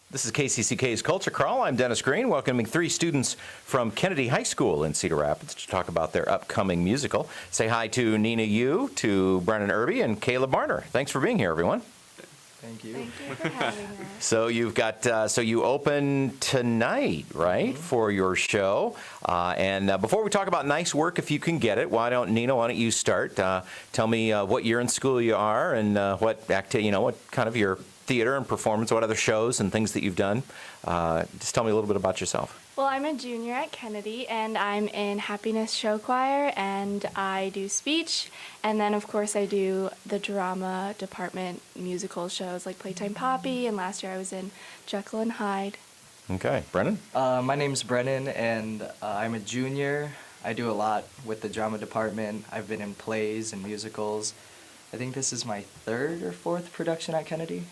This is KCCK's Culture Crawl. I'm Dennis Green, welcoming 3 students from Kennedy High School in Cedar Rapids to talk about their upcoming musical. Say hi to Nina Yu, to Brennan Irby, and Caleb Marner. Thanks for being here, everyone. Thank you. Thank you for having us. So you've got, so you open tonight, right, for your show. And before we talk about nice work, if you can get it, Nina, why don't you start? Tell me what year in school you are and what kind of your theater and performance, what other shows and things that you've done. Just tell me a little bit about yourself. Well, I'm a junior at Kennedy, and I'm in Happiness Show Choir, and I do speech, and then, of course, I do the drama department musical shows like Playtime Poppy, and last year I was in Jekyll and Hyde. Okay. Brennan? My name's Brennan, and I'm a junior. I do a lot with the drama department. I've been in plays and musicals. I think this is my 3rd or 4th production at Kennedy.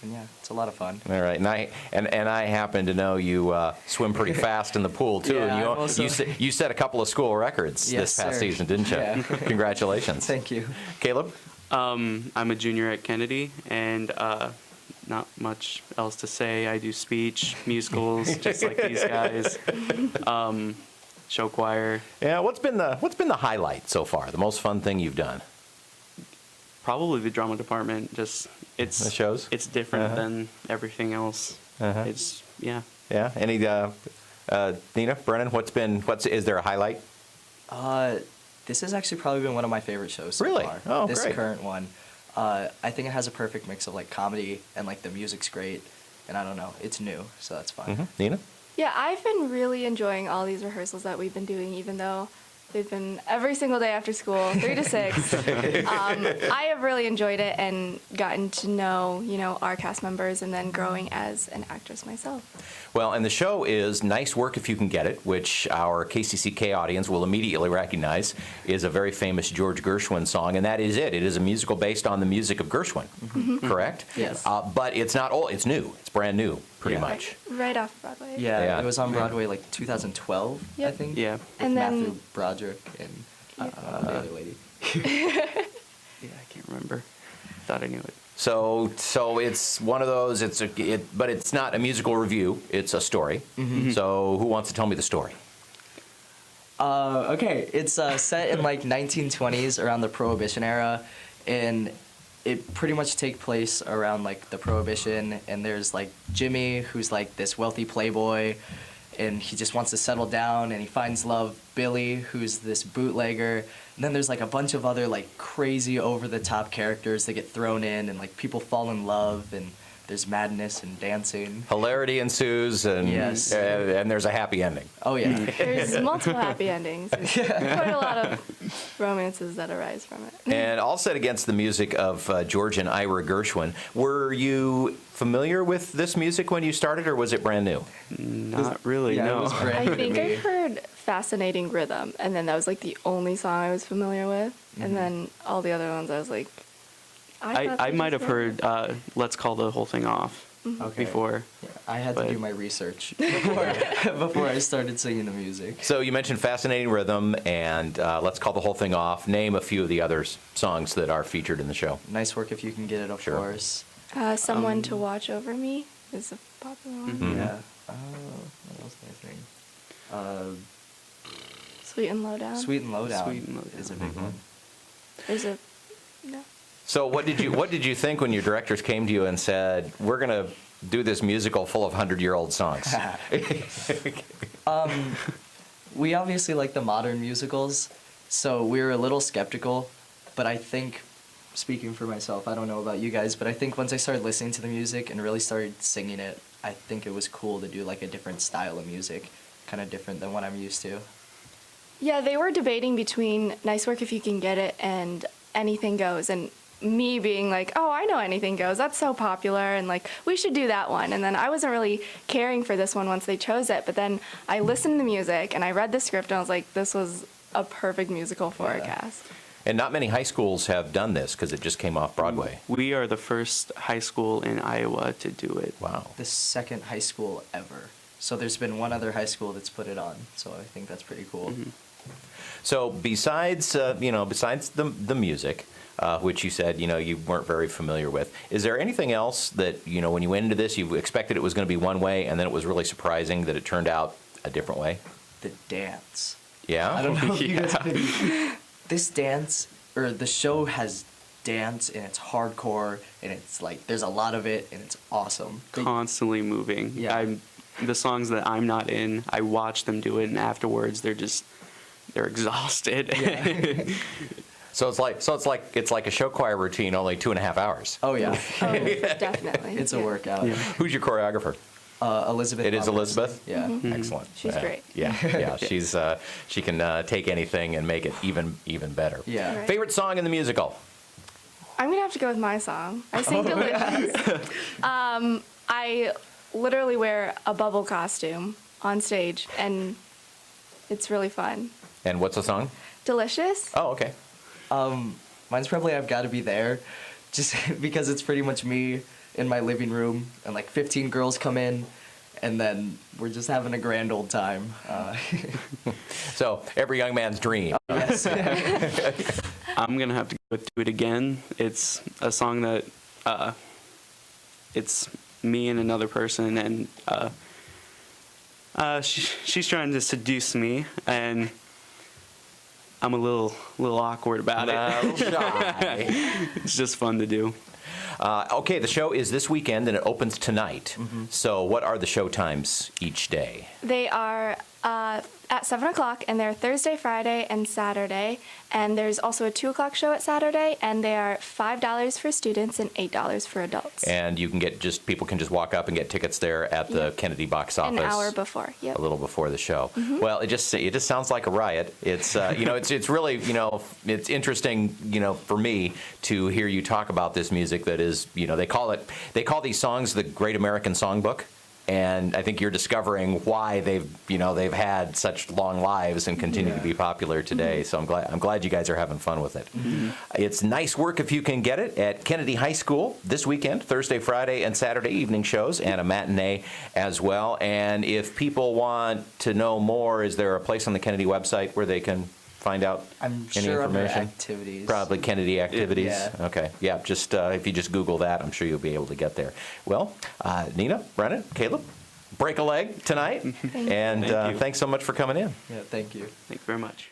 And yeah, it's a lot of fun. All right, and I happen to know you swim pretty fast in the pool too. Yeah, and you set a couple of school records this past season, didn't you? Yeah. Congratulations. Thank you. Caleb? I'm a junior at Kennedy, and not much else to say. I do speech, musicals, just like these guys. Show choir. Yeah. What's been the highlight so far? The most fun thing you've done? Probably the drama department. Just The shows? It's different than everything else. It's Yeah. Any Nina, Brennan? Is there a highlight? This has actually probably been one of my favorite shows so Really? far. Oh, this great. current one. I think it has a perfect mix of like comedy and like the music's great. And I don't know, it's new, so that's fun. Nina? Yeah, I've been really enjoying all these rehearsals that we've been doing, even though they've been every single day after school, 3 to 6. I have really enjoyed it and gotten to know, our cast members and then growing as an actress myself. Well, and the show is Nice Work If You Can Get It, which our KCCK audience will immediately recognize is a very famous George Gershwin song, and that is it. It is a musical based on the music of Gershwin, correct? Yes. But it's not old. It's new. It's brand new, pretty much. Right off Broadway. Yeah, it was on Broadway like 2012, I Yep. think. Yeah. With And then- Matthew Broderick and the other lady. Yeah, I can't remember. Thought I knew it. So it's one of those. But it's not a musical review. It's a story. So who wants to tell me the story? Okay, it's set in like 1920s around the Prohibition era, and it pretty much takes place around like the Prohibition, and there's like Jimmy, who's like this wealthy playboy, and he just wants to settle down, and he finds love. Billy, who's this bootlegger, and then there's like a bunch of other like crazy over-the-top characters that get thrown in, and like people fall in love, and there's madness and dancing. Hilarity ensues, and Yes. and there's a happy ending. Oh yeah. There's multiple happy endings. There's quite a lot of romances that arise from it. And all set against the music of George and Ira Gershwin. Were you familiar with this music when you started, or was it brand new? Not really, Yeah, it no. was brand I new to think me. I heard Fascinating Rhythm, and then that was like the only song I was familiar with. And then all the other ones I was like, thought I they might just have were- heard Let's Call the Whole Thing Off Okay. before. Yeah, I had to But- do my research before I started singing the music. So you mentioned Fascinating Rhythm, and let's call the whole thing off. Name a few of the other songs that are featured in the show. Nice Work If You Can Get It, of Sure. course. Someone to Watch Over Me is a popular one. Yeah. What else can I sing? Sweet and Lowdown. Sweet and Lowdown, Sweet and Lowdown. is a big one. There's a no. So what did you think when your directors came to you and said, "We're going to do this musical full of 100-year-old songs"? We obviously like the modern musicals, so we were a little skeptical, but I think, speaking for myself, I don't know about you guys, but I think once I started listening to the music and really started singing it, I think it was cool to do like a different style of music, kind of different than what I'm used to. Yeah, they were debating between Nice Work If You Can Get It and Anything Goes, and me being like, oh, I know Anything Goes, that's so popular, and like, we should do that one. And then I wasn't really caring for this one once they chose it, but then I listened to the music and I read the script and I was like, this was a perfect musical for a cast. And not many high schools have done this because it just came off Broadway. We are the first high school in Iowa to do it. Wow. The second high school ever. So there's been one other high school that's put it on, so I think that's pretty cool. So besides, besides the music, which you said, you weren't very familiar with, is there anything else that, when you went into this, you expected it was going to be one way, and then it was really surprising that it turned out a different way? The dance. Yeah? I don't know if you guys Yeah. have this dance, or the show has dance, and it's hardcore, and it's like, there's a lot of it, and it's awesome. Constantly moving. Yeah. The songs that I'm not in, I watch them do it, and afterwards they're exhausted. Yeah. So it's like a show choir routine, only 2.5 hours. Oh, yeah. Oh, definitely. It's a Yeah. workout. Who's your choreographer? Elizabeth. It is Robertson. Elizabeth? Yeah. Excellent. She's great. Yeah. She can take anything and make it even better. Yeah. Right. Favorite song in the musical? I'm gonna have to go with my song. I sing Delicious. I literally wear a bubble costume on stage, and it's really fun. And what's the song? Delicious. Oh, okay. Mine's probably I've Got to Be There, just because it's pretty much me in my living room, and like 15 girls come in, and then we're just having a grand old time. So every young man's dream. Yes. I'm gonna have to go Do It Again. It's a song that it's me and another person, and she's trying to seduce me, and I'm a little awkward about it. Shy. It's just fun to do. Okay, the show is this weekend and it opens tonight. So what are the show times each day? They are at 7 o'clock, and they're Thursday, Friday, and Saturday. And there's also a 2 o'clock show at Saturday, and they are $5 for students and $8 for adults. And you can people can just walk up and get tickets there at the Yep. Kennedy box office. An hour before. Yep. A little before the show. Well, it just sounds like a riot. It's it's really it's interesting for me to hear you talk about this music that is they call these songs the Great American Songbook. And I think you're discovering why they've had such long lives and continue to be popular today. So I'm glad you guys are having fun with it. It's Nice Work If You Can Get It at Kennedy High School this weekend, Thursday, Friday, and Saturday evening shows, and a matinee as well. And if people want to know more, is there a place on the Kennedy website where they can find out I'm any sure under information? activities. Probably Kennedy Activities. Yeah. Okay. Yeah. Just if you just Google that, I'm sure you'll be able to get there. Well, Nina, Brennan, Caleb, break a leg tonight, and Thank you. thanks so much for coming in. Yeah, thank you. Thank you very much.